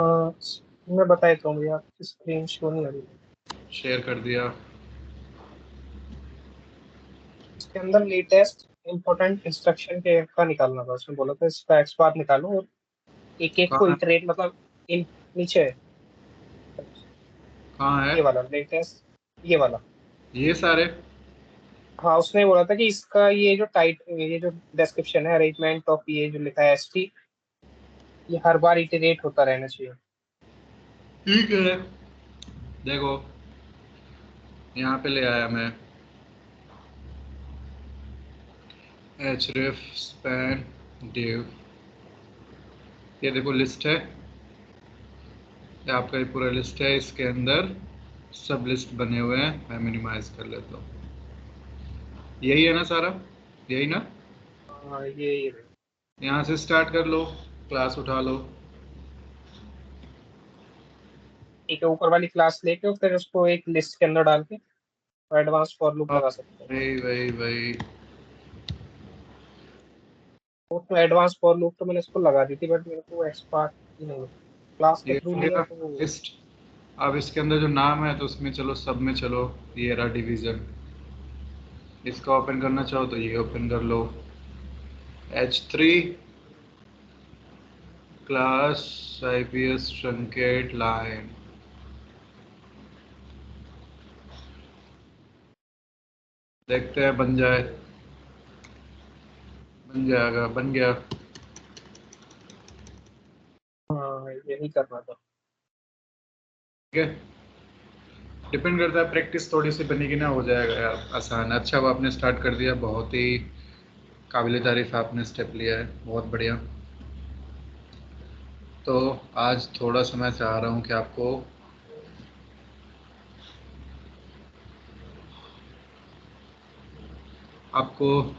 हाँ, मैं बता देता हूँ भैया, स्क्रीन शो नहीं हो रही। शेयर कर दिया। इसके अंदर लेटेस्ट इंपॉर्टेंट इंस्ट्रक्शन के का निकालना था, उसमें बोला था इसका एक्सपाथ निकालो और एक एक को कहाँ है? इटरेट, मतलब इन नीचे है, कहाँ है ये वाला लेटेस्ट, ये वाला। ये सारे? हाँ, उसने बोला था कि इसका ये जो डिस्क्रिप्शन है, अरेंजमेंट ऑफ ये जो लिखा है एसटी, ये हर बार इटरेट होता रहना चाहिए। ठीक है, देखो यहाँ पे ले आया मैं href span div। ये देखो लिस्ट है, ये आपका ये पूरा लिस्ट है, इसके अंदर सब लिस्ट बने हुए हैं। मैं मिनिमाइज कर लेता हूँ। यही है ना सारा, यही ना? हाँ, ये यहाँ से स्टार्ट कर लो, क्लास उठा लो। एक ऊपर वाली क्लास लेके और फिर उसको एक लिस्ट के अंदर डाल के एडवांस फॉर लूप हाँ, लगा सकते हैं। वही वही वही। तो एडवांस फॉर लूप तो मैंने इसको लगा दी थी, बट मेरे को एक्सपार्ट नहीं, क्लास के ये थ्रू हो लिया गया तो। लिस्ट। अब इसके अंदर जो नाम है तो उसमें चलो, सब में चलो। ये रहा डिवीजन, इसका ओपन करना चाहो तो ये ओपन कर लो। h3 class IPS truncate line. देखते हैं बन जाए, बन जाएगा, बन गया। हाँ, यही करना था। ठीक है, डिपेंड करता है, प्रैक्टिस थोड़ी सी बनेगी ना, हो जाएगा यार आसान। अच्छा, वो आपने स्टार्ट कर दिया, बहुत ही काबिल तारीफ आपने स्टेप लिया है, बहुत बढ़िया। तो आज थोड़ा सा मैं चाह रहा हूँ कि आपको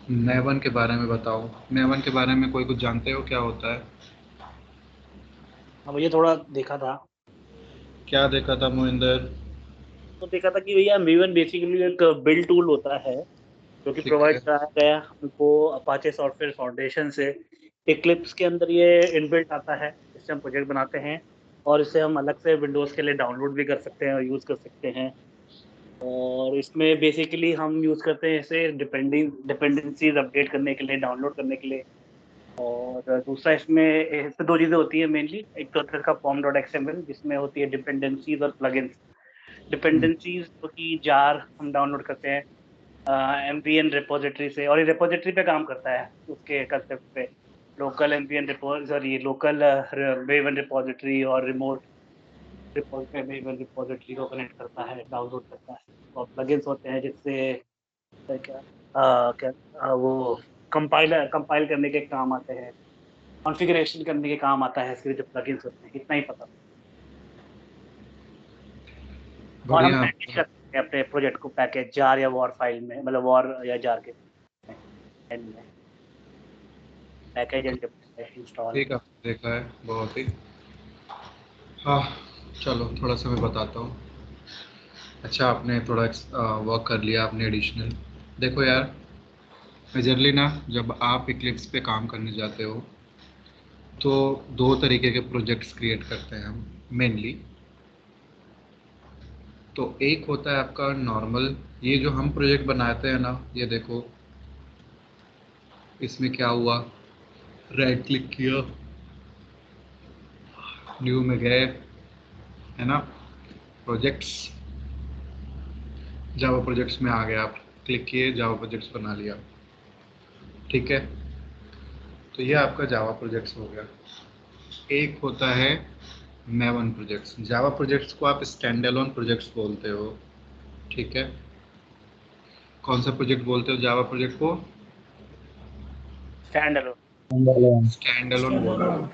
नेवन के बारे में बताऊँ। नेवन के बारे में कोई कुछ जानते हो, क्या होता है? हाँ भैया, थोड़ा देखा था। क्या देखा था मोहिंदर? तो देखा था कि भैया मेवन बेसिकली एक बिल्ड टूल होता है जो कि ठीक प्रोवाइड है। कराया गया हमको अपाचे सॉफ्टवेयर फाउंडेशन से। इक्लिप्स के अंदर ये इनबिल्ट आता है, इससे हम प्रोजेक्ट बनाते हैं और इसे हम अलग से विंडोज़ के लिए डाउनलोड भी कर सकते हैं और यूज़ कर सकते हैं। और इसमें बेसिकली हम यूज़ करते हैं इसे डिपेंडेंसीज अपडेट करने के लिए, डाउनलोड करने के लिए। और दूसरा इसमें दो चीज़ें होती है मेनली। एक तो होता है इसका फॉर्म डॉट एक्सएमएल, जिसमें होती है डिपेंडेंसीज और प्लगइन्स। हम्म, डिपेंडेंसीज जो कि जार हम डाउनलोड करते हैं एमवीएन रिपोजिटरी से, और ये रिपोजिटरी पे काम करता है उसके कंसेप्ट पे। Local MVN sorry local Maven repository और रिमोट मेवन रिपोजिटरी को कनेक्ट करता है, डाउनलोड करता है। और प्लगइन्स होते हैं जिससे क्या क्या वो कंपाइल करने के काम आते हैं, कॉन्फ़िगरेशन करने के काम आता है इसके जो प्लगइन्स होते हैं। इतना ही पता। और हम बढ़िया। मैनेज कर सकते हैं अपने प्रोजेक्ट को पैकेज जार या वॉर फाइल में, मतलब वॉर या जार के एंड में पैकेज एंड इंस्टॉल। ठीक है, देखा है बहुत ही। हाँ, चलो थोड़ा सा मैं बताता हूँ। अच्छा, आपने थोड़ा वर्क कर लिया आपने एडिशनल। देखो यार, मेजरली ना, जब आप इक्लिप्स पे काम करने जाते हो तो दो तरीके के प्रोजेक्ट्स क्रिएट करते हैं हम मेनली। तो एक होता है आपका नॉर्मल, ये जो हम प्रोजेक्ट बनाते हैं ना, ये देखो इसमें क्या हुआ, राइट क्लिक किया, न्यू में गए, है ना, प्रोजेक्ट्स, जावा प्रोजेक्ट्स में आ गए, आप क्लिक किए, जावा प्रोजेक्ट्स बना लिया। ठीक है, तो ये आपका जावा प्रोजेक्ट्स हो गया। एक होता है मेवन प्रोजेक्ट्स। जावा प्रोजेक्ट्स को आप स्टैंड अलोन प्रोजेक्ट्स बोलते हो। ठीक है, कौन सा प्रोजेक्ट बोलते हो जावा प्रोजेक्ट को? Stand alone. स्टैंड अलोन बोलते हो।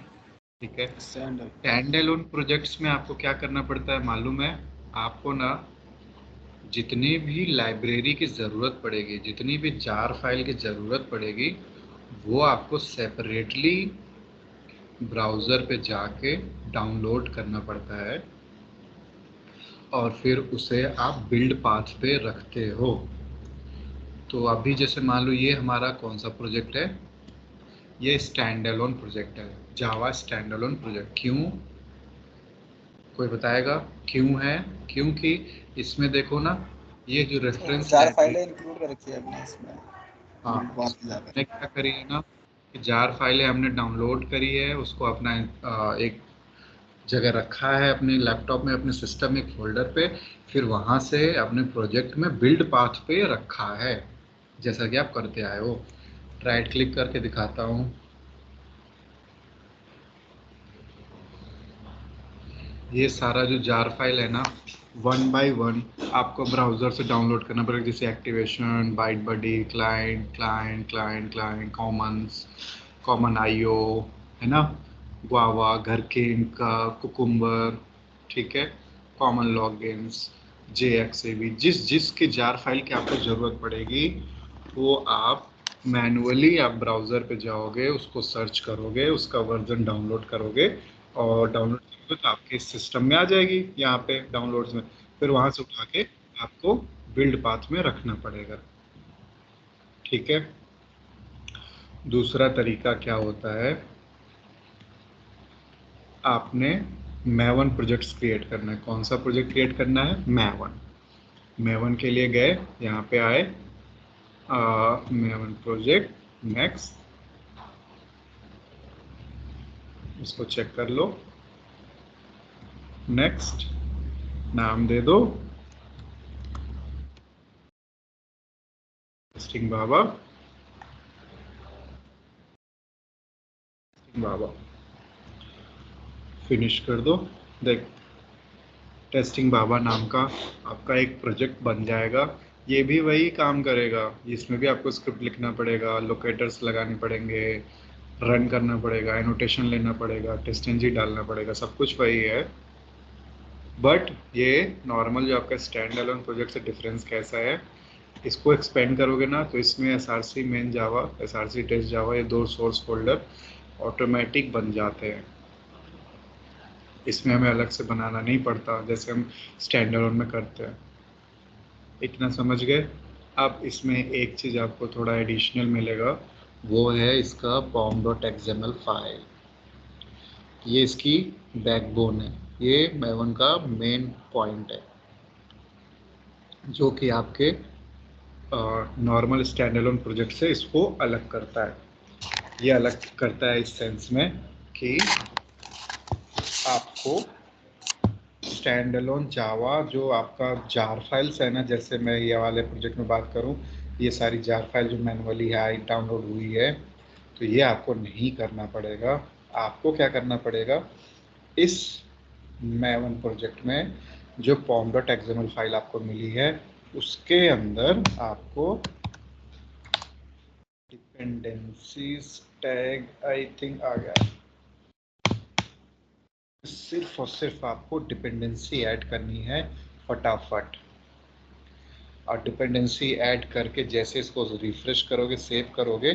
ठीक है, स्टैंडर्ड। स्टैंड अलोन प्रोजेक्ट्स में आपको क्या करना पड़ता है मालूम है? आपको ना जितनी भी लाइब्रेरी की ज़रूरत पड़ेगी, जितनी भी जार फाइल की ज़रूरत पड़ेगी, वो आपको सेपरेटली ब्राउज़र पे जाके डाउनलोड करना पड़ता है और फिर उसे आप बिल्ड पाथ पे रखते हो। तो अभी जैसे मान लो ये हमारा कौन सा प्रोजेक्ट है, ये स्टैंड अलोन प्रोजेक्ट है, जावा स्टैंड अलोन प्रोजेक्ट। क्यों? कोई बताएगा क्यों है? क्योंकि इसमें देखो ना, ये जो रेफरेंस जार लाइब्रेरी, फाइलें इंक्लूड कर रखी है हमने इसमें हाँ, बात में जाकर। हमने क्या करी है ना कि जार फाइलें हमने डाउनलोड करी है, उसको अपना एक जगह रखा है अपने लैपटॉप में, अपने सिस्टम एक फोल्डर पे, फिर वहाँ से अपने प्रोजेक्ट में बिल्ड पाथ पे रखा है, जैसा कि आप करते आए हो। राइट क्लिक करके दिखाता हूँ। ये सारा जो जार फाइल है ना, 1 बाय 1 आपको ब्राउज़र से डाउनलोड करना पड़ेगा, जैसे एक्टिवेशन, बाइट बडी, क्लाइंट, कॉमन्स, कॉमन आईओ, है ना, गुआवा, घर के इनका, कुकुम्बर, ठीक है, कॉमन लॉगिन्स, JXAV, जिसकी जार फाइल की आपको ज़रूरत पड़ेगी वो आप मैनुअली आप ब्राउज़र पे जाओगे, उसको सर्च करोगे, उसका वर्जन डाउनलोड करोगे, और डाउनलोड करोगे तो आपके सिस्टम में आ जाएगी, यहाँ पे डाउनलोड्स में, फिर वहाँ से उठा के आपको बिल्ड पाथ में रखना पड़ेगा, ठीक है। दूसरा तरीका क्या होता है, आपने मैवन प्रोजेक्ट्स क्रिएट करना है। कौन सा प्रोजेक्ट क्रिएट करना है? मैवन के लिए गए, यहाँ पे आए, मैवन प्रोजेक्ट, नेक्स्ट, इसको चेक कर लो, नेक्स्ट, नाम दे दो टेस्टिंग बाबा, फिनिश कर दो। देख, टेस्टिंग बाबा नाम का आपका एक प्रोजेक्ट बन जाएगा। ये भी वही काम करेगा, इसमें भी आपको स्क्रिप्ट लिखना पड़ेगा, लोकेटर्स लगाने पड़ेंगे, रन करना पड़ेगा, एनोटेशन लेना पड़ेगा, टेस्टेंजी डालना पड़ेगा, सब कुछ वही है। बट ये नॉर्मल जो आपका स्टैंड अलोन प्रोजेक्ट से डिफरेंस कैसा है, इसको एक्सपेंड करोगे ना तो इसमें SRC मेन जावा, SRC टेस्ट जावा, ये 2 सोर्स फोल्डर ऑटोमेटिक बन जाते हैं। इसमें हमें अलग से बनाना नहीं पड़ता जैसे हम स्टैंड अलोन में करते हैं। इतना समझ गए? अब इसमें एक चीज़ आपको थोड़ा एडिशनल मिलेगा, वो है इसका pom.xml फाइल। ये इसकी बैकबोन है, ये मैवन का मेन पॉइंट है, जो कि आपके नॉर्मल स्टैंड अलोन प्रोजेक्ट से इसको अलग करता है। ये अलग करता है इस सेंस में कि आपको स्टैंड अलोन जावा जो आपका जार फाइल्स है ना, जैसे मैं ये वाले प्रोजेक्ट में बात करूं, ये सारी जार फाइल जो मैनुअली है डाउनलोड हुई है, तो ये आपको नहीं करना पड़ेगा। आपको क्या करना पड़ेगा, इस मैवन प्रोजेक्ट में जो pom.xml फाइल आपको मिली है उसके अंदर आपको डिपेंडेंसीज टैग आई थिंक आ गया, सिर्फ और सिर्फ आपको डिपेंडेंसी ऐड करनी है फटाफट। और डिपेंडेंसी ऐड करके जैसे इसको रिफ्रेश करोगे, सेव करोगे,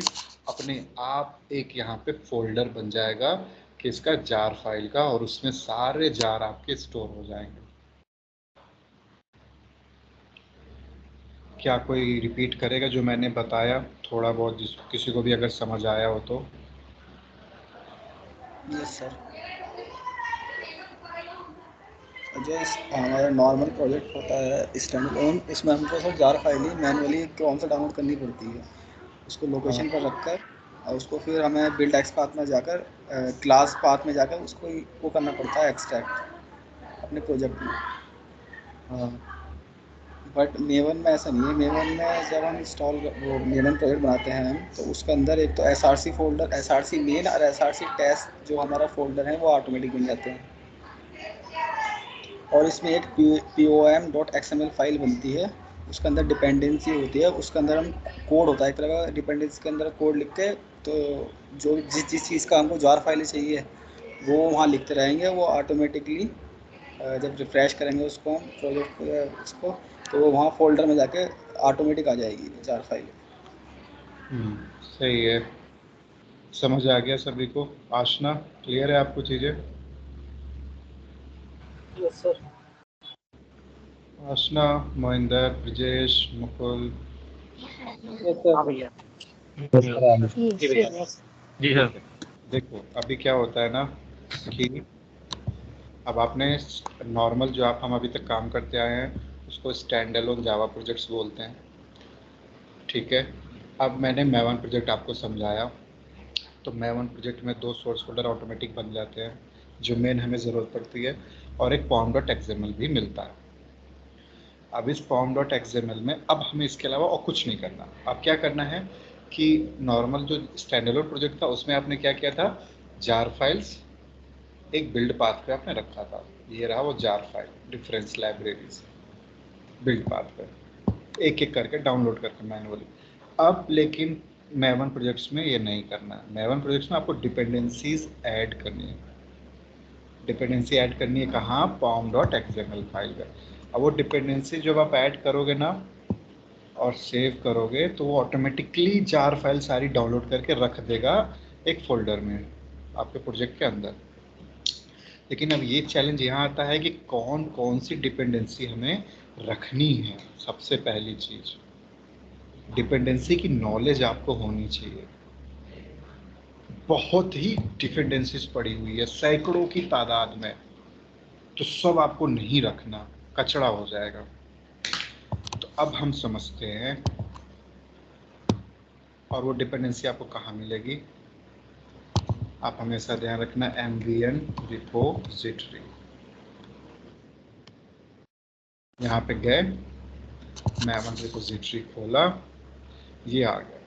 अपने आप एक यहाँ पे फोल्डर बन जाएगा कि इसका जार फाइल का, और उसमें सारे जार आपके स्टोर हो जाएंगे। क्या कोई रिपीट करेगा जो मैंने बताया थोड़ा बहुत, जिस किसी को भी अगर समझ आया हो तो? Yes sir. जो हमारा नॉर्मल प्रोजेक्ट होता है स्टैंड अलोन, इसमें हमको सर जार फाइल ही मैनुअली कौन सा डाउनलोड करनी पड़ती है, उसको लोकेशन पर रखकर, और उसको फिर हमें बिल्ड एक्स पाथ में जाकर, क्लास पाथ में जाकर उसको वो करना पड़ता है एक्सट्रैक्ट अपने प्रोजेक्ट में। हाँ, बट मेवन में ऐसा नहीं है। मेवन में जब हम इंस्टॉल वो मेवन प्रोजेक्ट बनाते हैं हम, तो उसके अंदर एक तो SRC फोल्डर, SRC मेन और SRC टेस्ट जो हमारा फोल्डर है वो ऑटोमेटिक बन जाते हैं, और इसमें एक pom.xml फाइल बनती है, उसके अंदर डिपेंडेंसी होती है, उसके अंदर हम कोड होता है एक तरह का, डिपेंडेंसी के अंदर कोड लिख के, तो जो जिस चीज़ का हमको जार फाइल चाहिए वो वहाँ लिखते रहेंगे, वो ऑटोमेटिकली जब रिफ्रेश करेंगे उसको हम प्रोजेक्ट इसको, तो वो वहाँ फोल्डर में जाके ऑटोमेटिक आ जाएगी जार फाइल। सही है, समझ आ गया सभी को? आशना, क्लियर है आपको चीज़ें? Yes sir. Aashna, Mohinder, Brajesh, Mukul? Yes sir. हाँ भैया। जी भैया। जी सर। देखो अभी क्या होता है ना कि अब आपने नॉर्मल जो हम अभी तक काम करते आए हैं उसको स्टैंड अलोन जावा प्रोजेक्ट्स बोलते हैं, ठीक है। अब मैंने Maven प्रोजेक्ट आपको समझाया, तो Maven प्रोजेक्ट में 2 सोर्स फोल्डर ऑटोमेटिक बन जाते हैं जो मेन हमें ज़रूरत पड़ती है, और एक pom.xml भी मिलता है। अब इस pom.xml में अब हमें इसके अलावा और कुछ नहीं करना। अब क्या करना है कि नॉर्मल जो स्टैंडअलोन प्रोजेक्ट था उसमें आपने क्या किया था, जार फाइल्स एक बिल्ड पाथ पे आपने रखा था, ये रहा वो jar file difference libraries build path पे एक एक करके डाउनलोड करके मैनुअली। अब लेकिन Maven प्रोजेक्ट्स में ये नहीं करना है। Maven प्रोजेक्ट्स में आपको डिपेंडेंसीज ऐड करनी है। डिपेंडेंसी ऐड करनी है कहाँ, pom.xml फाइल में। अब वो डिपेंडेंसी जब आप ऐड करोगे ना और सेव करोगे तो वो ऑटोमेटिकली जार फाइल सारी डाउनलोड करके रख देगा एक फोल्डर में आपके प्रोजेक्ट के अंदर। लेकिन अब ये चैलेंज यहाँ आता है कि कौन कौन सी डिपेंडेंसी हमें रखनी है। सबसे पहली चीज़, डिपेंडेंसी की नॉलेज आपको होनी चाहिए। बहुत ही डिपेंडेंसीज पड़ी हुई है सैकड़ों की तादाद में, तो सब आपको नहीं रखना, कचरा हो जाएगा। तो अब हम समझते हैं, और वो डिपेंडेंसी आपको कहाँ मिलेगी। आप हमेशा ध्यान रखना MVN रिपोजिटरी, यहाँ पे गए Maven रिपोजिटरी खोला, ये आ गया।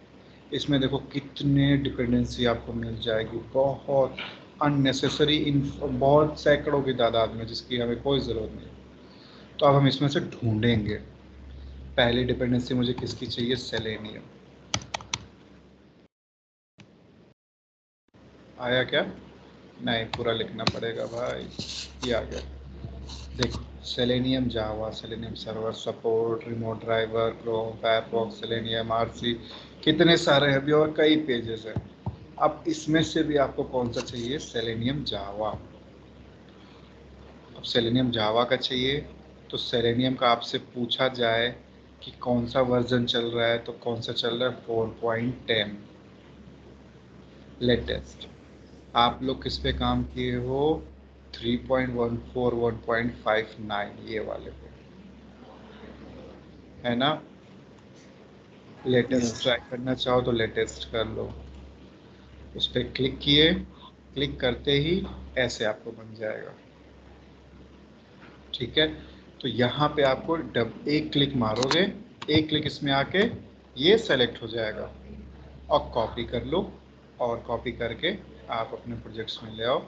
इसमें देखो कितने डिपेंडेंसी आपको मिल जाएगी, बहुत अननेसेसरी, बहुत सैकड़ों की तादाद में जिसकी हमें कोई ज़रूरत नहीं। तो अब हम इसमें से ढूंढेंगे। पहली डिपेंडेंसी मुझे किसकी चाहिए, सेलेनियम। आया क्या, नहीं पूरा लिखना पड़ेगा भाई, ये आ गया। देखो Selenium Java, Selenium server support, remote driver, Chrome, Firefox, Selenium RC, कितने सारे हैं अभी और कई पेजेस हैं। अब इसमें से भी आपको कौन सा चाहिए, सेलेनियम जावा। अब सेलेनियम जावा का चाहिए तो सेलेनियम का आपसे पूछा जाए कि कौन सा वर्जन चल रहा है, तो कौन सा चल रहा है, 4.10 लेटेस्ट। आप लोग किस पे काम किए हो, 3.14 1.59 ये वाले पे, है ना। Latest Yes. ट्राई करना चाहो तो लेटेस्ट कर लो, उस पर क्लिक किए, क्लिक करते ही ऐसे आपको बन जाएगा, ठीक है। तो यहाँ पे आपको एक क्लिक मारोगे, एक क्लिक इसमें आके ये सेलेक्ट हो जाएगा, और कॉपी कर लो, और कॉपी करके आप अपने प्रोजेक्ट्स में ले आओ,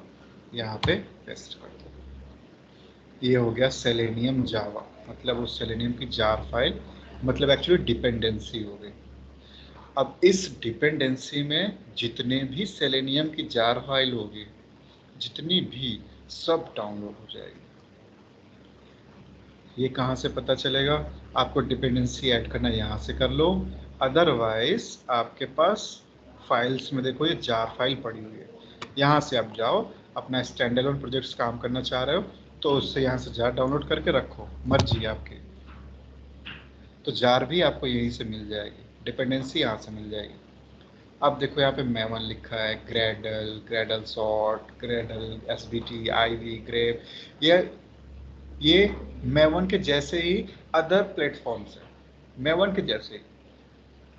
यहाँ पे पेस्ट कर दो। ये हो गया सेलेनियम जावा, मतलब उस सेलेनियम की जार फाइल, मतलब एक्चुअली डिपेंडेंसी हो गई। अब इस डिपेंडेंसी में जितने भी सेलेनियम की जार फाइल होगी, जितनी भी, सब डाउनलोड हो जाएगी। ये कहाँ से पता चलेगा, आपको डिपेंडेंसी ऐड करना यहाँ से कर लो, अदरवाइज आपके पास फाइल्स में देखो ये जार फाइल पड़ी हुई है, यहाँ से आप जाओ, अपना स्टैंड अलोन प्रोजेक्ट्स काम करना चाह रहे हो तो उससे यहाँ से जार डाउनलोड करके रखो, मर्जी है आपकी। तो जार भी आपको यहीं से मिल जाएगी, डिपेंडेंसी यहाँ से मिल जाएगी। अब देखो यहाँ पे Maven लिखा है, Gradle, Gradle short, Gradle SBT, Ivy, Grape, ये Maven के जैसे ही अदर प्लेटफॉर्म्स है, Maven के जैसे ही।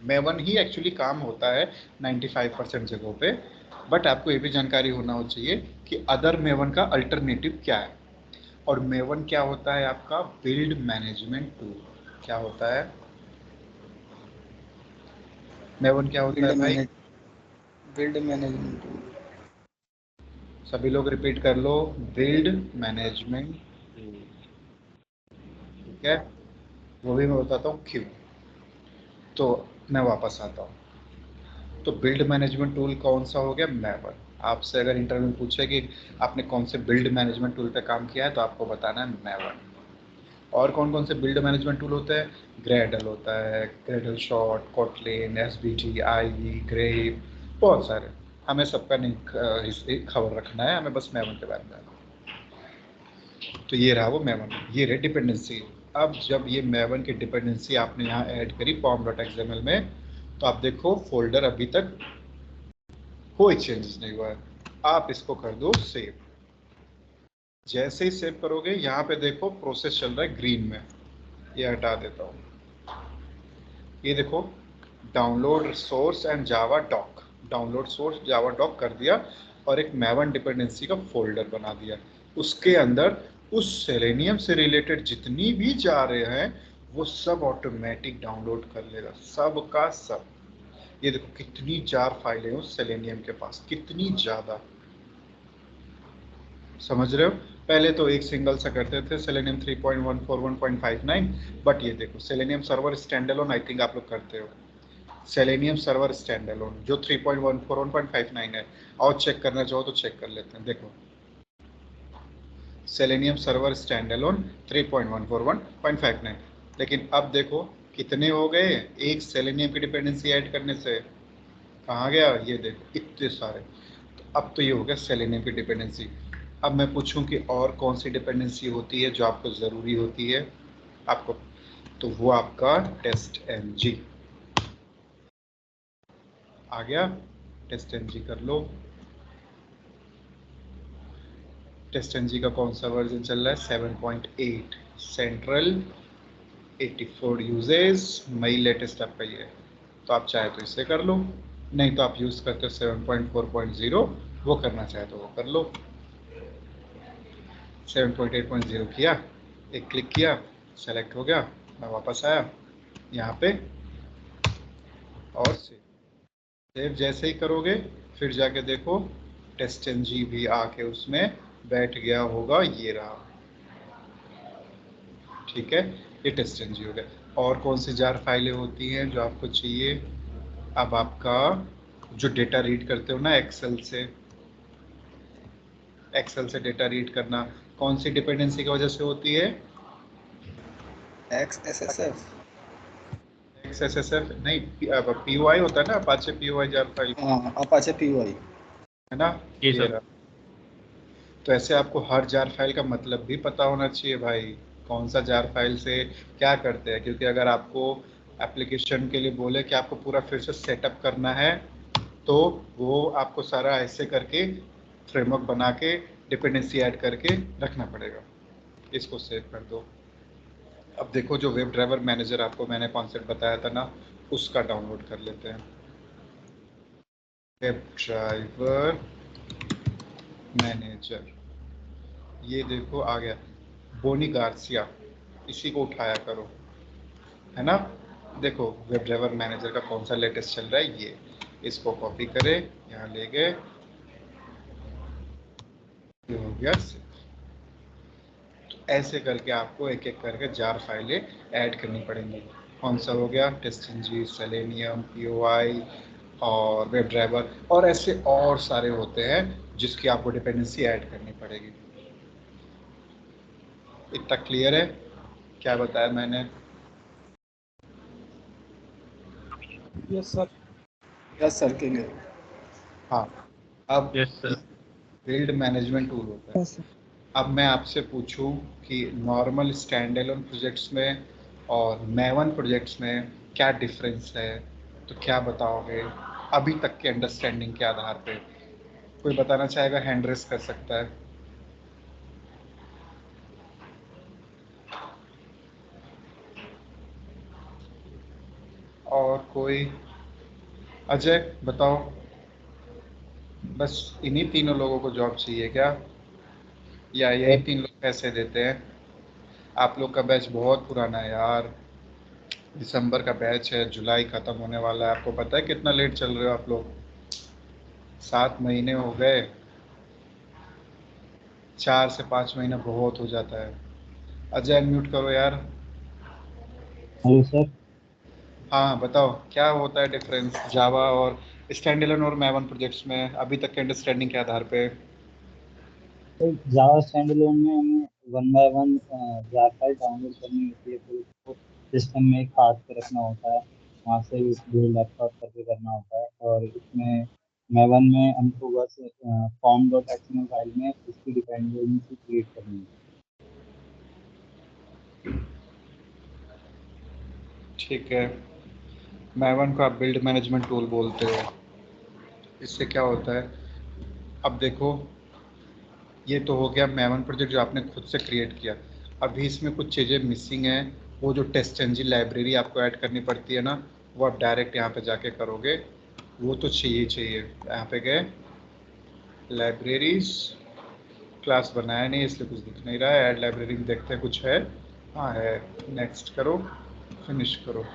Maven ही एक्चुअली काम होता है 95% जगहों पे, बट आपको ये भी जानकारी होना चाहिए कि अदर Maven का अल्टरनेटिव क्या है। और Maven क्या होता है, आपका बिल्ड मैनेजमेंट टूल। क्या होता है Maven, क्या होता है भाई, बिल्ड मैनेजमेंट टूल। सभी लोग रिपीट कर लो, बिल्ड मैनेजमेंट टूल, ठीक है। वो भी मैं बताता हूँ क्यों। तो मैं वापस आता हूँ। तो बिल्ड मैनेजमेंट टूल कौन सा हो गया, Maven। आपसे अगर इंटरव्यू में पूछे कि आपने कौन से बिल्ड मैनेजमेंट टूल पे काम किया है, तो आपको बताना है Maven। और कौन कौन से बिल्ड मैनेजमेंट टूल होते हैं, ग्रेडल होता है, Gradle short, Kotlin, SBT, Ivy, Grape, बहुत सारे। हमें सबका नहीं खबर रखना है, हमें बस Maven के बारे में। तो ये रहा वो Maven, ये रहे डिपेंडेंसी। अब जब ये Maven की डिपेंडेंसी आपने यहाँ ऐड करी pom.xml में, तो आप देखो फोल्डर अभी तक कोई चेंजेस नहीं हुआ है। आप इसको कर दो सेव, जैसे ही सेव करोगे यहाँ पे देखो प्रोसेस चल रहा है ग्रीन में, ये हटा देता हूँ। ये देखो download source and Javadoc, download source Javadoc कर दिया और एक मैवन डिपेंडेंसी का फोल्डर बना दिया। उसके अंदर उस सेलेनियम से रिलेटेड जितनी भी जा रहे हैं वो सब ऑटोमेटिक डाउनलोड कर लेगा, सब का सब। ये देखो कितनी जार फाइलें उस सेलेनियम के पास, कितनी ज़्यादा, समझ रहे हो। पहले तो एक सिंगल सा करते थे सेलेनियम 3.14 1.59, बट ये देखो selenium server stand alone, I think आप लोग करते हो सेलेनियम सर्वर स्टैंड अलोन जो 3.14 1.59 है। और चेक करना चाहो तो चेक कर लेते हैं। देखो सेलेनियम सर्वर स्टैंड अलोन 3.14 1.59, लेकिन अब देखो कितने हो गए एक सेलेनियम की डिपेंडेंसी ऐड करने से। कहाँ गया, ये देखो इतने सारे। तो अब तो ये हो गया सेलेनियम की डिपेंडेंसी। अब मैं पूछूं कि और कौन सी डिपेंडेंसी होती है जो आपको ज़रूरी होती है आपको, तो वो आपका टेस्ट एनजी आ गया। टेस्ट एनजी कर लो। टेस्ट एनजी का कौन सा वर्जन चल रहा है, 7.8 सेंट्रल 84 यूजेस, मई लेटेस्ट आपका ये है। तो आप चाहे तो इससे कर लो, नहीं तो आप यूज़ करते हो 7.4.0, वो करना चाहे तो वो कर लो। 7.8.0 किया, एक क्लिक किया, सेलेक्ट हो गया, मैं वापस आया यहाँ पे और सेव जैसे ही करोगे फिर जाके देखो टेस्ट एनजी भी आके उसमें बैठ गया होगा, ये रहा। ठीक है, ये टेस्ट एनजी हो गया। और कौन सी जार फाइलें होती हैं जो आपको चाहिए, अब आपका जो डेटा रीड करते हो ना एक्सेल से डेटा रीड करना कौन सी डिपेंडेंसी की वजह से होती है, XSSF। XSSF नहीं, POI होता है ना, अपाचे POI जार फाइल, हाँ, अपाचे POI है ना, जी ये सर। रहा। तो ऐसे आपको हर जार फाइल का मतलब भी पता होना चाहिए भाई, कौन सा जार फाइल से क्या करते हैं। क्योंकि अगर आपको एप्लीकेशन के लिए बोले कि आपको पूरा फिर से सेटअप करना है तो वो आपको सारा ऐसे करके फ्रेमवर्क बना के डिपेंडेंसी ऐड करके रखना पड़ेगा। इसको सेव कर दो। अब देखो जो वेब ड्राइवर मैनेजर आपको मैंने कॉन्सेप्ट बताया था ना, उसका डाउनलोड कर लेते हैं। वेब ड्राइवर मैनेजर, ये देखो आ गया, बोनी गार्सिया, इसी को उठाया करो, है ना। देखो वेब ड्राइवर मैनेजर का कौन सा लेटेस्ट चल रहा है, ये इसको कॉपी करे, यहाँ ले गए, ये हो गया। तो ऐसे करके आपको एक एक करके जार फाइलें ऐड करनी पड़ेंगी। कौन सा हो गया, टेस्ट एनजी, सेलेनियम, POI और वेब ड्राइवर, और ऐसे और सारे होते हैं जिसकी आपको डिपेंडेंसी ऐड करनी पड़ेगी। इतना क्लियर है क्या बताया मैंने? Yes sir. यस सर, के लिए। हाँ, अब yes sir. Build management tool होता है। अब मैं आपसे पूछूं कि नॉर्मल स्टैंड एलोन प्रोजेक्ट्स में और मैवन प्रोजेक्ट्स में क्या डिफरेंस है, तो क्या बताओगे अभी तक के अंडरस्टैंडिंग के आधार पे? कोई बताना चाहेगा, हैंड रेस कर सकता है। और कोई, अजय बताओ। बस इन्हीं तीनों लोगों को जॉब चाहिए क्या, या यही तीन लोग पैसे देते हैं? आप लोग का बैच बहुत पुराना है यार, दिसंबर का बैच है, जुलाई ख़त्म होने वाला है। आपको पता है कितना लेट चल रहे हो आप लोग? 7 महीने हो गए, 4 से 5 महीना बहुत हो जाता है। अजय म्यूट करो यार। Hello sir. हाँ बताओ क्या होता है डिफरेंस जावा और स्टैंड एलोन और मैवन प्रोजेक्ट्स में अभी तक के अंडरस्टैंडिंग के आधार पे? तो जावा स्टैंडअलोन में हमें 1 बाय 1 जार फाइल डाउनलोड करनी होती है, फिर उसको सिस्टम में एक हाथ पे रखना होता है, वहाँ से बिल्ड एक्सपोर्ट करके करना होता है। और इसमें मैवन में हमको बस form.html फाइल में इसकी डिपेंडेंसी क्रिएट करनी है। ठीक है, मैवन को आप बिल्ड मैनेजमेंट टूल बोलते हो। इससे क्या होता है, अब देखो ये तो हो गया मैवन प्रोजेक्ट जो आपने खुद से क्रिएट किया। अभी इसमें कुछ चीज़ें मिसिंग हैं, वो जो टेस्ट एनजी लाइब्रेरी आपको ऐड करनी पड़ती है ना, वो आप डायरेक्ट यहाँ पे जाके करोगे, वो तो चाहिए। यहाँ पे गए लाइब्रेरीज, क्लास बनाया नहीं इसलिए कुछ दिख नहीं रहा है। ऐड लाइब्रेरी में देखते हैं कुछ है, हाँ है। नेक्स्ट करो, फिनिश करो,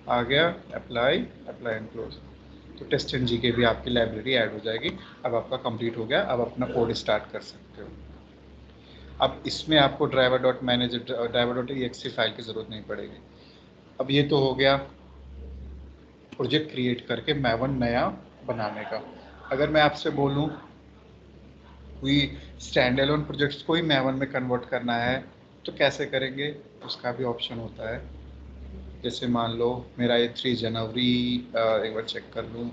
आ गया। Apply and close. तो टेस्ट एनजी के भी आपकी लाइब्रेरी ऐड हो जाएगी। अब आपका कंप्लीट हो गया, अब अपना कोड स्टार्ट कर सकते हो। अब इसमें आपको driver.exe फाइल की ज़रूरत नहीं पड़ेगी। अब ये तो हो गया प्रोजेक्ट क्रिएट करके मैवन नया बनाने का। अगर मैं आपसे बोलूँ कोई स्टैंड एलोन प्रोजेक्ट्स को ही मैवन में कन्वर्ट करना है तो कैसे करेंगे, उसका भी ऑप्शन होता है। जैसे मान लो मेरा ये 3 जनवरी, एक बार चेक कर लूँ,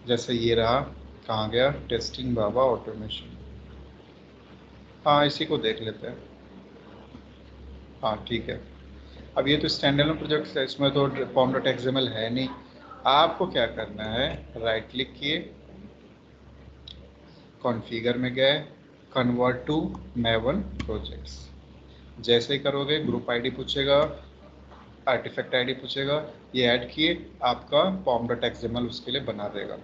जैसे ये रहा, कहाँ गया, टेस्टिंग बाबा ऑटोमेशन, हाँ इसी को देख लेते हैं। हाँ ठीक है। अब ये तो स्टैंड एलोन प्रोजेक्ट है, इसमें तो pom.xml है नहीं। आपको क्या करना है, राइट क्लिक किए, कॉन्फ़िगर में गए, कन्वर्ट टू मैवन प्रोजेक्ट्स। जैसे ही करोगे ग्रुप आईडी पूछेगा, आर्टिफैक्ट आईडी पूछेगा, ये ऐड किए, आपका pom.xml उसके लिए बना देगा।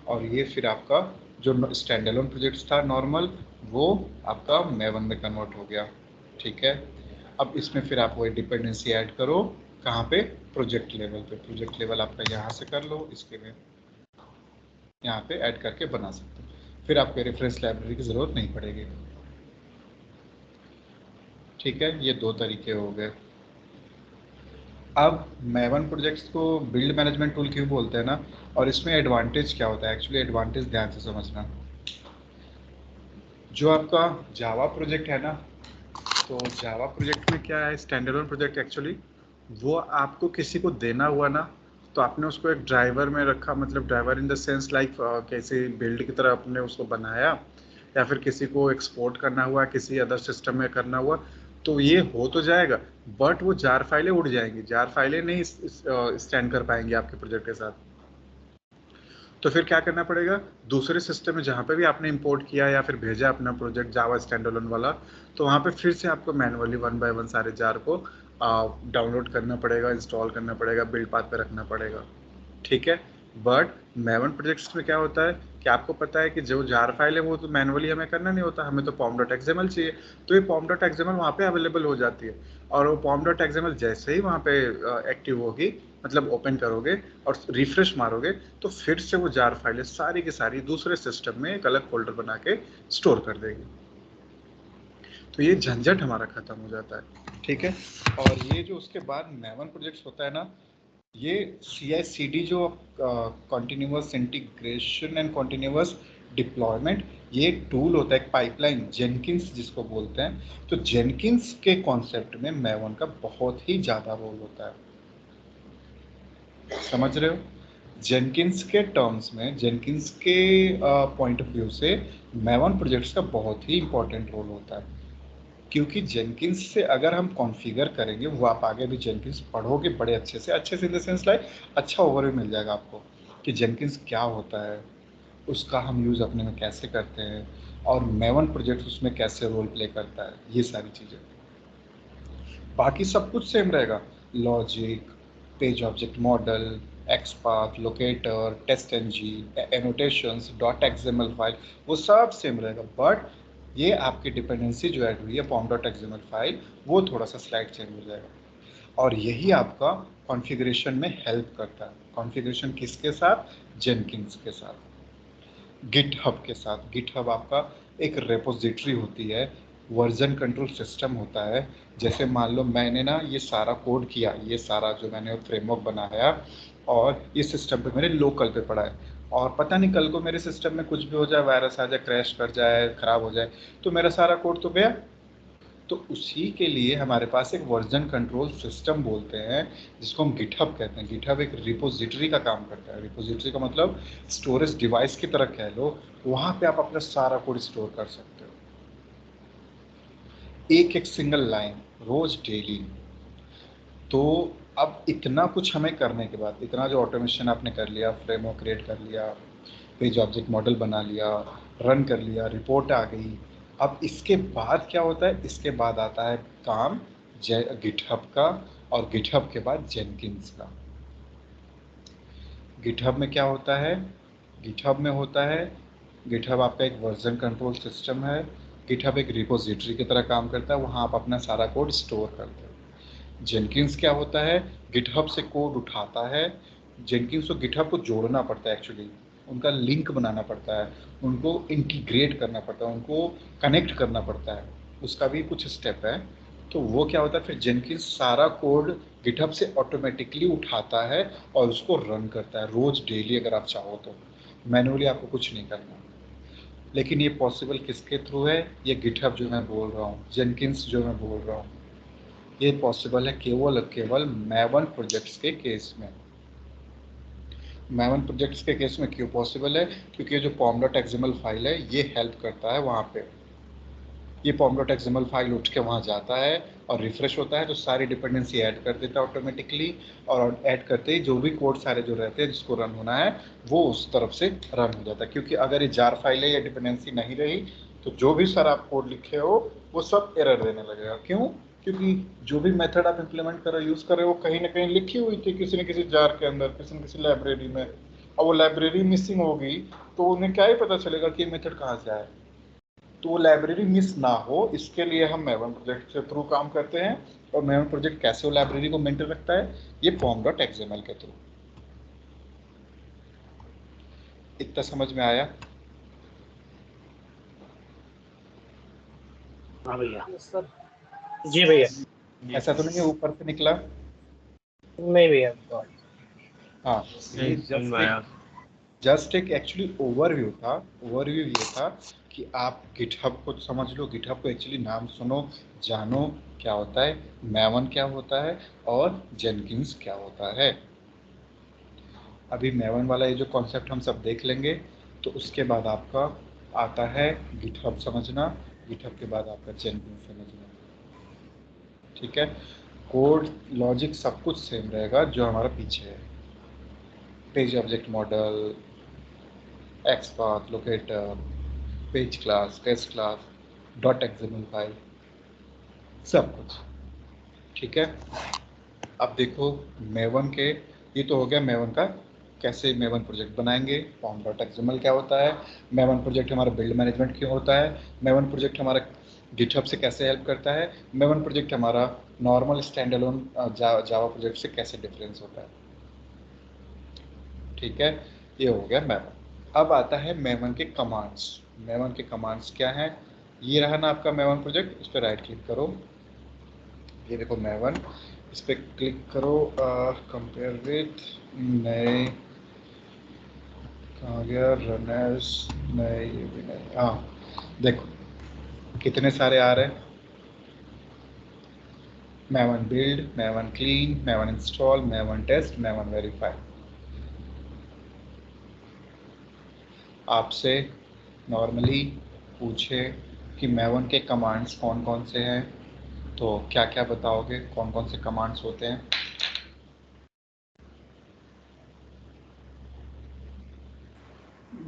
और ये फिर आपका जो स्टैंड एलोन प्रोजेक्ट्स था नॉर्मल, वो आपका मैवन में कन्वर्ट हो गया। ठीक है। अब इसमें फिर आप वही डिपेंडेंसी ऐड करो, कहाँ पे, प्रोजेक्ट लेवल पे। प्रोजेक्ट लेवल आपका यहाँ से कर लो, इसके लिए यहाँ पे ऐड करके बना सकते हो। फिर आपको रेफरेंस लाइब्रेरी की ज़रूरत नहीं पड़ेगी। ठीक है, ये 2 तरीके हो गए। अब मैवन प्रोजेक्ट्स को बिल्ड मैनेजमेंट टूल क्यों बोलते हैं ना, और इसमें एडवांटेज क्या होता है, एक्चुअली एडवांटेज ध्यान से समझना। जो आपका जावा प्रोजेक्ट है ना, तो जावा प्रोजेक्ट में क्या है, स्टैंडअलोन प्रोजेक्ट एक्चुअली वो आपको किसी को देना हुआ ना, तो आपने उसको एक ड्राइवर में रखा, मतलब driver in the sense like कैसे बिल्ड की तरह आपने उसको बनाया, या फिर किसी को एक्सपोर्ट करना हुआ, किसी अदर सिस्टम में करना हुआ, तो ये हो तो जाएगा, बट वो जार फाइलें उड़ जाएंगी, जार फाइलें नहीं स्टैंड कर पाएंगी आपके प्रोजेक्ट के साथ। तो फिर क्या करना पड़ेगा, दूसरे सिस्टम में जहाँ पे भी आपने इंपोर्ट किया या फिर भेजा अपना प्रोजेक्ट जावा स्टैंडअलोन वाला, तो वहाँ पे फिर से आपको मैनुअली 1 बाय 1 सारे जार को डाउनलोड करना पड़ेगा, इंस्टॉल करना पड़ेगा, बिल्ड पाथ पे रखना पड़ेगा। ठीक है। बट मैवन प्रोजेक्ट्स में क्या होता है कि आपको पता है कि जो जार फाइल है वो तो मैनुअली हमें करना नहीं होता, हमें तो pom.xml चाहिए, तो ये pom.xml वहाँ पे अवेलेबल हो जाती है। और वो pom.xml जैसे ही वहाँ पे एक्टिव होगी, मतलब ओपन करोगे और रिफ्रेश मारोगे, तो फिर से वो जार फाइलें सारी की सारी दूसरे सिस्टम में एक अलग फोल्डर बना के स्टोर कर देगी। तो ये झंझट हमारा खत्म हो जाता है। ठीक है। और ये जो उसके बाद मैवन प्रोजेक्ट्स होता है ना, ये CI/CD जो continuous integration and continuous deployment, ये एक टूल होता है, एक पाइपलाइन, जेनकिंस जिसको बोलते हैं। तो जेनकिंस के कॉन्सेप्ट में मैवन का बहुत ही ज़्यादा रोल होता है, समझ रहे हो। जेनकिंस के टर्म्स में, जेनकिंस के पॉइंट ऑफ व्यू से मैवन प्रोजेक्ट्स का बहुत ही इंपॉर्टेंट रोल होता है, क्योंकि जेनकिंस से अगर हम कॉन्फ़िगर करेंगे, वो आप आगे भी जेनकिंस पढ़ोगे बड़े अच्छे से इन द सेंस लाइक अच्छा ओवरव्यू मिल जाएगा आपको कि जेनकिंस क्या होता है, उसका हम यूज़ अपने में कैसे करते हैं, और मैवन प्रोजेक्ट उसमें कैसे रोल प्ले करता है, ये सारी चीज़ें। बाकी सब कुछ सेम रहेगा, logic, page object model, XPath, locator, TestNG, annotations, .xml file, वो सब सेम रहेगा। बट ये आपकी डिपेंडेंसी जो ऐड हुई है pom.xml फाइल, वो थोड़ा सा स्लाइड चेंज हो जाएगा। और यही आपका कॉन्फ़िगरेशन में हेल्प करता है। कॉन्फ़िगरेशन किसके साथ, जेनकिंस के साथ, गिटहब के साथ। गिटहब आपका एक रेपोजिटरी होती है, वर्जन कंट्रोल सिस्टम होता है। जैसे मान लो मैंने ना ये सारा कोड किया, ये सारा जो मैंने फ्रेमवर्क बनाया, और इस सिस्टम पे मेरे लोकल पे पड़ा है, और पता नहीं कल को मेरे सिस्टम में कुछ भी हो जाए, वायरस आ जाए, क्रैश कर जाए, ख़राब हो जाए, तो मेरा सारा कोड तो गया। तो उसी के लिए हमारे पास एक वर्जन कंट्रोल सिस्टम बोलते हैं, जिसको हम गिटहब कहते हैं। गिटहब एक रिपोजिटरी का काम करता है। रिपोजिटरी का मतलब स्टोरेज डिवाइस की तरह कह लो, वहाँ पे आप अपना सारा कोड स्टोर कर सकते हो, एक एक सिंगल लाइन, रोज डेली। तो अब इतना कुछ हमें करने के बाद, इतना जो ऑटोमेशन आपने कर लिया, फ्रेमवर्क क्रिएट कर लिया, पेज ऑब्जेक्ट मॉडल बना लिया, रन कर लिया, रिपोर्ट आ गई। अब इसके बाद क्या होता है, इसके बाद आता है काम गिटहब का, और गिटहब के बाद जेनकिंस का। गिटहब में क्या होता है, गिटहब में होता है, गिटहब आपका एक वर्जन कंट्रोल सिस्टम है। गिटहब एक रिपोजिटरी की तरह काम करता है, वहाँ आप अपना सारा कोड स्टोर करते हो। जेनकिंस क्या होता है, गिटहब से कोड उठाता है। जेनकिंस को गिटहब को जोड़ना पड़ता है, एक्चुअली उनका लिंक बनाना पड़ता है, उनको इंटीग्रेट करना पड़ता है, उनको कनेक्ट करना पड़ता है, उसका भी कुछ स्टेप है। तो वो क्या होता है, फिर जेनकिंस सारा कोड गिटहब से ऑटोमेटिकली उठाता है और उसको रन करता है रोज़ डेली, अगर आप चाहो तो। मैनुअली आपको कुछ नहीं करना। लेकिन ये पॉसिबल किसके थ्रू है, ये गिटहब जो मैं बोल रहा हूँ, जेनकिंस जो मैं बोल रहा हूँ, ये पॉसिबल है केवल केवल मैवन प्रोजेक्ट्स के केस में। मैवन प्रोजेक्ट्स के केस में क्यों पॉसिबल है, क्योंकि ये जो pom.xml फाइल है ये हेल्प करता है वहाँ पे। ये pom.xml फाइल उठ के वहाँ जाता है और रिफ्रेश होता है, तो सारी डिपेंडेंसी ऐड कर देता है ऑटोमेटिकली, और ऐड करते ही जो भी कोड सारे जो रहते हैं जिसको रन होना है वो उस तरफ से रन हो जाता है। क्योंकि अगर ये जार फाइल है या डिपेंडेंसी नहीं रही तो जो भी सर आप कोड लिखे हो वो सब एरर देने लगेगा। क्यों, क्योंकि जो भी मेथड आप इम्प्लीमेंट कर रहे हो, यूज़ कर रहे हो, कहीं ना कहीं लिखी हुई थी किसी न किसी जार के अंदर, किसी न किसी लाइब्रेरी में, और वो लाइब्रेरी मिसिंग हो गई तो उन्हें क्या ही पता चलेगा कि ये मेथड कहाँ से आया। तो वो लाइब्रेरी मिस ना हो, इसके लिए हम मैवन प्रोजेक्ट के थ्रू काम करते हैं। और मैवन प्रोजेक्ट कैसे वो लाइब्रेरी को मेंटेन रखता है, ये pom.xml के थ्रू। इतना समझ में आया? हाँ भैया। सर जी भैया। ऐसा तो नहीं है ऊपर से निकला? नहीं भैया। हाँ, ये जस्ट एक एक्चुअली ओवरव्यू था। ओवरव्यू ये था कि आप गिटहब को समझ लो, गिटहब को एक्चुअली नाम सुनो, जानो क्या होता है, मैवन क्या होता है और जेनकिंस क्या होता है। अभी मैवन वाला ये जो कॉन्सेप्ट हम सब देख लेंगे, तो उसके बाद आपका आता है गिटहब समझना, गिटहब के बाद आपका जेनकिंस समझना। ठीक है, कोड लॉजिक सब कुछ सेम रहेगा जो हमारा पीछे है। Page object model, XPath, locator, page class, test class, .xml file, सब कुछ। ठीक है, अब देखो मैवन के, ये तो हो गया मैवन का कैसे मैवन प्रोजेक्ट बनाएंगे, pom.xml क्या होता है, मैवन प्रोजेक्ट हमारा बिल्ड मैनेजमेंट क्यों होता है, मैवन प्रोजेक्ट हमारा गिटहब से कैसे हेल्प करता है, मैवन प्रोजेक्ट हमारा normal stand alone Java project से कैसे डिफरेंस होता है। ठीक है, ये हो गया मैवन। अब आता है मैवन के कमांड्स। मैवन के कमांड्स क्या हैं, ये रहा ना आपका मैवन प्रोजेक्ट, इस पर राइट क्लिक करो, ये देखो मैवन, इस पर क्लिक करो, कंपेयर विथ, नए, कहाँ गया, रनर्स, नए, ये भी नहीं, हाँ देखो कितने सारे आ रहे हैं, Maven build, Maven clean, Maven install, Maven test, Maven verify. आपसे नॉर्मली पूछे कि मैवन के कमांड्स कौन कौन से हैं, तो क्या क्या बताओगे, कौन कौन से कमांड्स होते हैं?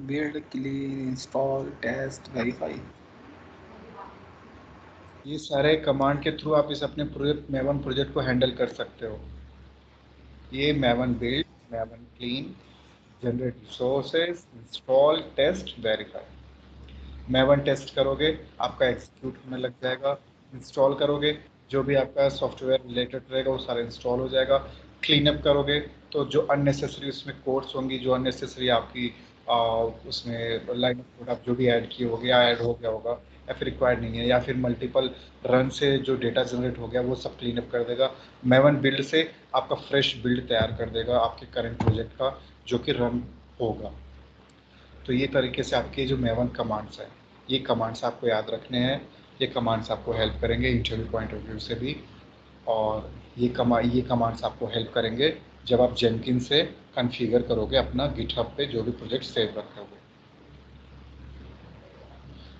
Build, clean, install, test, verify. ये सारे कमांड के थ्रू आप इस अपने प्रोजेक्ट मैवन प्रोजेक्ट को हैंडल कर सकते हो। ये Maven build, Maven clean, generate resources, install, test, verify. Maven test करोगे आपका एग्जीक्यूट होने लग जाएगा, इंस्टॉल करोगे जो भी आपका सॉफ्टवेयर रिलेटेड रहेगा वो सारा इंस्टॉल हो जाएगा, क्लीन अप करोगे तो जो अननेसेसरी उसमें कोड्स होंगी, जो अननेसेसरी आपकी उसमें लाइन ऑफ कोड आप जो भी ऐड किए होगे या ऐड हो गया होगा या फिर रिक्वायर्ड नहीं है, या फिर मल्टीपल रन से जो डेटा जनरेट हो गया वो सब क्लीन अप कर देगा। मैवन बिल्ड से आपका फ्रेश बिल्ड तैयार कर देगा आपके करंट प्रोजेक्ट का जो कि रन होगा। तो ये तरीके से आपके जो मैवन कमांड्स हैं, ये कमांड्स आपको याद रखने हैं, ये कमांड्स आपको हेल्प करेंगे इंटरव्यू पॉइंट ऑफ व्यू से भी, और ये कमांड्स आपको हेल्प करेंगे जब आप जेनकिन से कॉन्फ़िगर करोगे अपना गिटहब पे जो भी प्रोजेक्ट सेव रखोगे,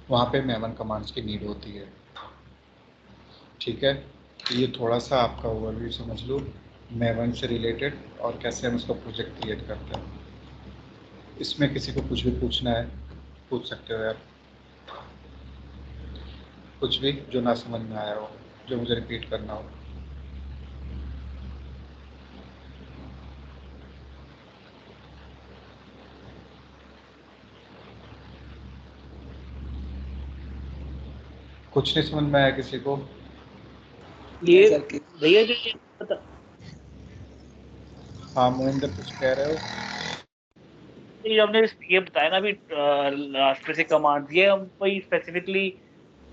वहाँ पे मैवन कमांड्स की नीड होती है। ठीक है, तो ये थोड़ा सा आपका ओवरव्यू समझ लो मैवन से रिलेटेड और कैसे हम उसका प्रोजेक्ट क्रिएट करते हैं। इसमें किसी को कुछ भी पूछना है पूछ सकते हो यार, कुछ भी जो ना समझ में आया हो, जो मुझे रिपीट करना हो। कुछ नहीं समझ में आया किसी को? ये सर की भैया जो ये हाँ मोहिंदर कुछ कह रहे हो? ये जो हमने ये बताया ना अभी स्पेसिफिक कमांड, ये हम कोई स्पेसिफिकली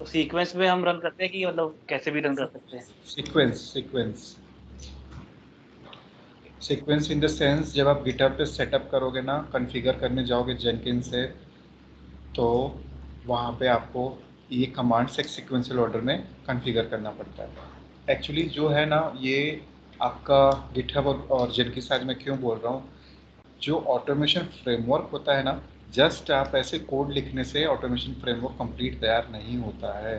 सीक्वेंस में हम रन करते हैं कि मतलब कैसे भी रन कर सकते हैं? सीक्वेंस इन द सेंस, जब आप गिटहब पे सेटअप करोगे ना, कॉन्फ़िगर करने जाओगे जेनकिंस से, तो वहाँ पे आपको ये कमांड्स एक सीक्वेंशियल ऑर्डर में कॉन्फ़िगर करना पड़ता है। एक्चुअली जो है ना, ये आपका गिटहब और जेनकिंस आज मैं क्यों बोल रहा हूँ, जो ऑटोमेशन फ्रेमवर्क होता है ना, जस्ट आप ऐसे कोड लिखने से ऑटोमेशन फ्रेमवर्क कंप्लीट तैयार नहीं होता है।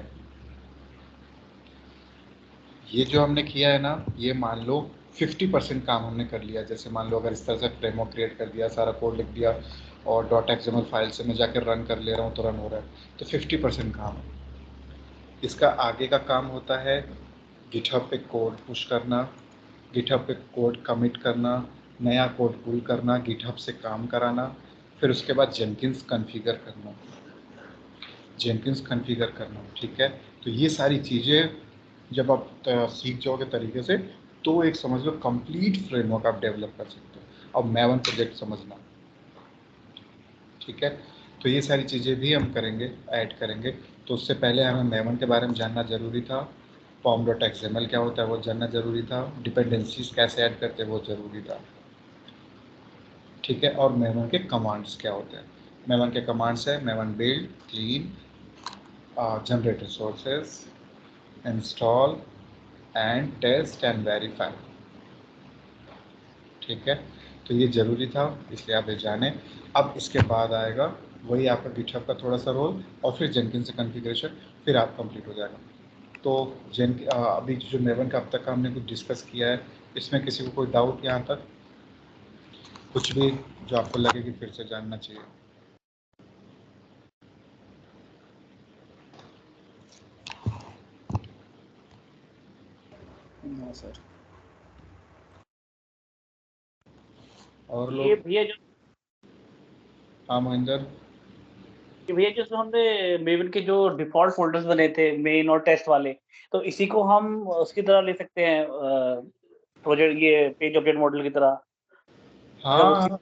ये जो हमने किया है ना, ये मान लो 50% काम हमने कर लिया। जैसे मान लो अगर इस तरह से फ्रेमवर्क क्रिएट कर दिया, सारा कोड लिख दिया और .xml फाइल से मैं जाकर रन कर ले रहा हूँ तो रन हो रहा है, तो 50% काम है। इसका आगे का काम होता है गिटहब पे कोड पुश करना, गिटहब पे कोड कमिट करना, नया कोड पुल करना, गिटहब से काम कराना, फिर उसके बाद जेनकिंस कॉन्फ़िगर करना, ठीक है। तो ये सारी चीज़ें जब आप सीख जाओगे तरीके से, तो एक समझ लो कंप्लीट फ्रेमवर्क आप डेवलप कर सकते हो। अब मैवन प्रोजेक्ट समझना, ठीक है। तो ये सारी चीज़ें भी हम करेंगे, ऐड करेंगे। तो उससे पहले हमें मैवन के बारे में जानना ज़रूरी था, pom.xml क्या होता है वो जानना ज़रूरी था, डिपेंडेंसीज कैसे ऐड करते हैं वो ज़रूरी था, ठीक है। और मैवन के कमांड्स क्या होते हैं? मैवन के कमांड्स है Maven build, clean, generate resources, install and test and verify, ठीक है। तो ये ज़रूरी था, इसलिए आप ये जाने। अब इसके बाद आएगा वही आपका गिटहब का थोड़ा सा रोल, और फिर जेनकिन से कॉन्फ़िगरेशन, फिर आप कंप्लीट हो जाएगा। तो अभी जो मैवन का अब तक का हमने कुछ डिस्कस किया है, इसमें किसी को कोई डाउट यहाँ तक, कुछ भी जो आपको लगे कि फिर से जानना चाहिए? हाँ सर। और ये लोग? भैया जो हाँ महेंद्र। ये भैया जो हमने मेवन के जो डिफॉल्ट फोल्डर्स बने थे मेन और टेस्ट वाले, तो इसी को हम उसकी तरह ले सकते हैं प्रोजेक्ट, ये पेज ऑब्जेक्ट मॉडल की तरह मतलब उसी हाँ,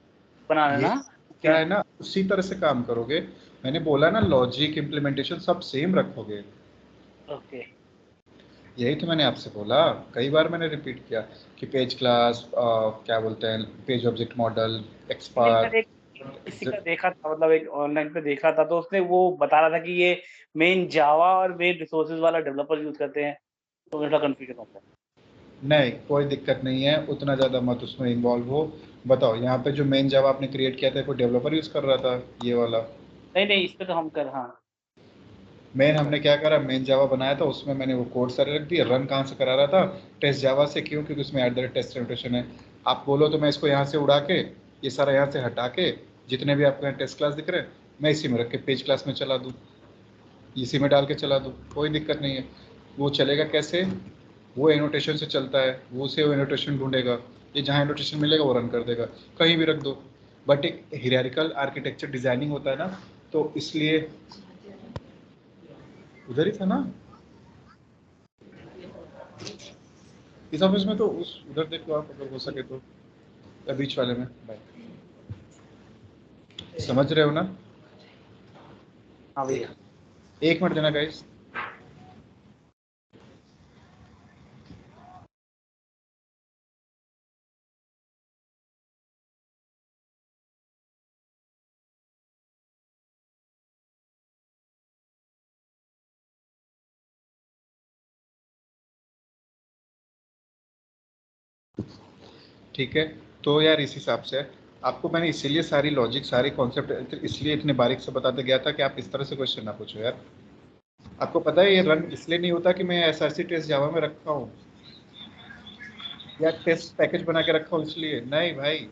बनाना है ये ना? क्या है ना, उसी तरह से काम करोगे। मैंने बोला ना, लॉजिक इम्प्लीमेंटेशन सब सेम रखोगे। ओके। यही तो मैंने आपसे बोला, कई बार मैंने रिपीट किया कि पेज क्लास, क्या बोलते हैं, पेज ऑब्जेक्ट मॉडल, नहीं, मैंने एक किसी एक्सपार्ट। का देखा था, मतलब एक ऑनलाइन पे देखा था, तो उसने वो बता रहा था कि ये मेन जावा और मेन रिसोर्सेज वाला डेवलपर यूज करते हैं, तो थोड़ा कंफ्यूजन होता है। नहीं, कोई दिक्कत नहीं है, उतना ज़्यादा मत उसमें इन्वॉल्व हो। बताओ, यहाँ पे जो मेन जावा आपने क्रिएट किया था, कोई डेवलपर यूज़ कर रहा था ये वाला? नहीं नहीं, इस पे तो हम कर, हाँ मेन हमने क्या करा, मेन जावा बनाया था, उसमें मैंने वो कोड सारे रख दिए। रन कहाँ से करा रहा था? टेस्ट जावा से। क्यों? क्योंकि उसमें @टेस्ट नोटेशन है। आप बोलो तो मैं इसको यहाँ से उड़ा के, ये सारा यहाँ से हटा के, जितने भी आपको यहाँ टेस्ट क्लास दिख रहे हैं, मैं इसी में रख के पेज क्लास में चला दूँ, इसी में डाल के चला दूँ, कोई दिक्कत नहीं है। वो चलेगा कैसे? वो एनोटेशन से चलता है, वो उसे वो एनोटेशन ढूंढेगा, ये जहाँ एनोटेशन मिलेगा वो रन कर देगा, कहीं भी रख दो। बट एक हियरार्किकल आर्किटेक्चर डिजाइनिंग होता है ना, तो इसलिए उधर ही था ना इस ऑफिस में, तो उस उधर देखो आप अगर हो सके तो, या बीच वाले में। भाई समझ रहे हो ना? हाँ भैया। एक मिनट देना गाइस। ठीक है, तो यार इस हिसाब से आपको मैंने इसीलिए सारी लॉजिक, सारी कॉन्सेप्ट इसलिए इतने बारीक से बताते गया था कि आप इस तरह से क्वेश्चन ना पूछो यार। आपको पता है ये रन इसलिए नहीं होता कि मैं SRC टेस्ट जावा में रखा हूँ या टेस्ट पैकेज बना के रखा हूँ इसलिए, नहीं भाई।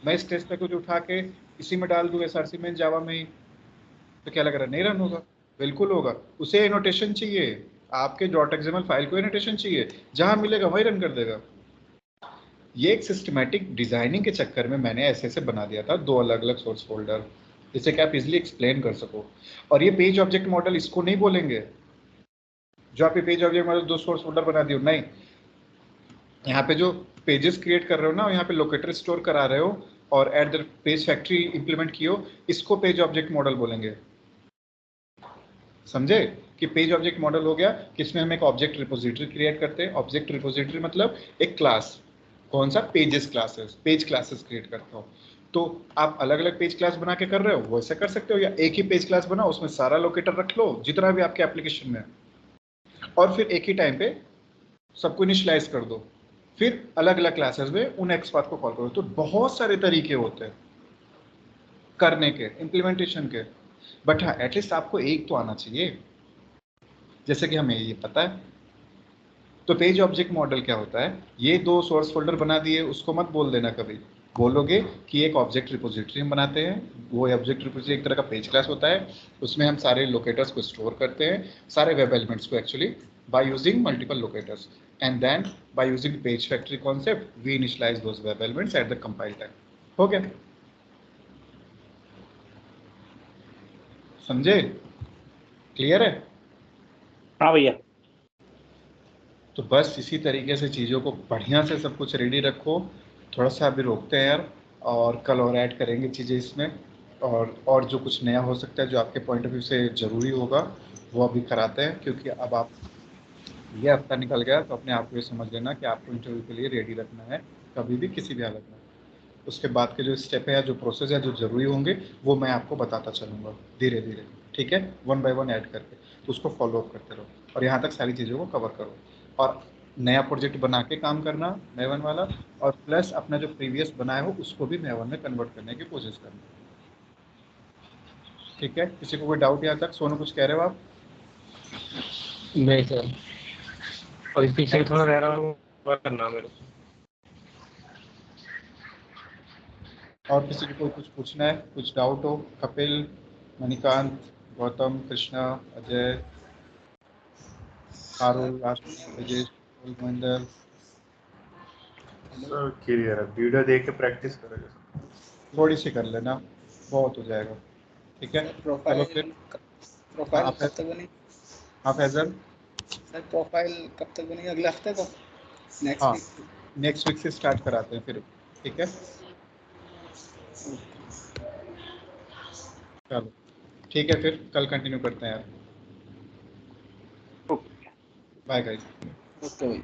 मैं इस टेस्ट पैकेज उठा के इसी में डाल दूँ SRC में जावा में ही, तो क्या लग रहा है नहीं रन होगा? बिल्कुल होगा। उसे एनोटेशन चाहिए, आपके .xml फाइल को एनोटेशन चाहिए, जहां मिलेगा वही रन कर देगा। ये एक सिस्टमैटिक डिजाइनिंग के चक्कर में मैंने ऐसे ऐसे बना दिया था 2 अलग अलग सोर्स फोल्डर, जिससे कि आप इजिली एक्सप्लेन कर सको। और ये पेज ऑब्जेक्ट मॉडल इसको नहीं बोलेंगे, जो आप ये page object model 2 source folder बना दियो, नहीं। यहाँ पे जो पेजेस क्रिएट कर रहे हो ना, यहाँ पे लोकेटर स्टोर करा रहे हो और at the page factory implement कियो, इसको पेज ऑब्जेक्ट मॉडल बोलेंगे। समझे कि पेज ऑब्जेक्ट मॉडल हो गया कि इसमें हम एक ऑब्जेक्ट रिपोजिटरी क्रिएट करते हैं। ऑब्जेक्ट रिपोजिटरी मतलब एक क्लास, कौन सा? Pages classes, page classes create करता हो। तो आप अलग अलग पेज क्लास बना के कर रहे हो, वैसे कर सकते हो, या एक ही पेज क्लास बनाओ, उसमें सारा लोकेटर रख लो जितना भी आपके एप्लीकेशन में है, और फिर एक ही टाइम पे सबको इनिशियलाइज कर दो, फिर अलग अलग क्लासेस में उन एक्सपाथ को कॉल करो। तो बहुत सारे तरीके होते हैं करने के, इम्प्लीमेंटेशन के, बट हाँ एटलीस्ट आपको एक तो आना चाहिए, जैसे कि हमें ये पता है। तो पेज ऑब्जेक्ट मॉडल क्या होता है? ये 2 सोर्स फोल्डर बना दिए, उसको मत बोल देना कभी, बोलोगे कि एक ऑब्जेक्ट रिपोजिटरी हम बनाते हैं। वो ऑब्जेक्ट रिपोजिटरी एक तरह का पेज क्लास होता है, उसमें हम सारे लोकेटर्स को स्टोर करते हैं, सारे वेब एलिमेंट्स को actually, by using multiple locators, and then by using page factory concept we initialize those web elements at the compile time. हो गया? समझे? क्लियर है? हाँ भैया। तो बस इसी तरीके से चीज़ों को बढ़िया से सब कुछ रेडी रखो। थोड़ा सा अभी रोकते हैं यार, और कल और ऐड करेंगे चीज़ें इसमें, और जो कुछ नया हो सकता है जो आपके पॉइंट ऑफ व्यू से ज़रूरी होगा वो अभी कराते हैं। क्योंकि अब आप, ये हफ्ता निकल गया तो अपने आप को ये समझ लेना कि आपको इंटरव्यू के लिए रेडी रखना है, कभी भी किसी भी हालत में। उसके बाद के जो स्टेप है या जो प्रोसेस है जो ज़रूरी होंगे वो मैं आपको बताता चलूँगा धीरे धीरे, ठीक है, 1 बाय 1 ऐड करके। तो उसको फॉलो अप करते रहो और यहाँ तक सारी चीज़ों को कवर करो, और नया प्रोजेक्ट बना के काम करना मेवन वाला, और प्लस अपना जो प्रीवियस बनाया हो उसको भी मेवन में कन्वर्ट करने की कोशिश करना, ठीक है? किसी को कोई डाउट यहाँ तक? सोनू कुछ कह रहे हो आप? नहीं सर, और इस पीछे थोड़ा रह रहा हूँ करना मेरे को। और किसी को कोई कुछ पूछना है, कुछ डाउट हो? कपिल, मणिकांत, गौतम, कृष्णा, अजय, आरुल, आशीष, ब्रजेश, महेंद्र। सर क्लियर है, वीडियो देख के प्रैक्टिस करेंगे। थोड़ी सी कर लेना, बहुत हो जाएगा, ठीक है? चलो फिर। प्रोफाइल आप कब तक बनी? हाँ फैजल? सर प्रोफाइल कब तक बनी? अगले हफ्ते को? नेक्स्ट हाँ, वीक? नेक्स्ट वीक से स्टार्ट कराते हैं फिर, ठीक है? चलो ठीक है, फिर कल कंटिन्यू करते हैं यार। Bye guys. ओके भाई।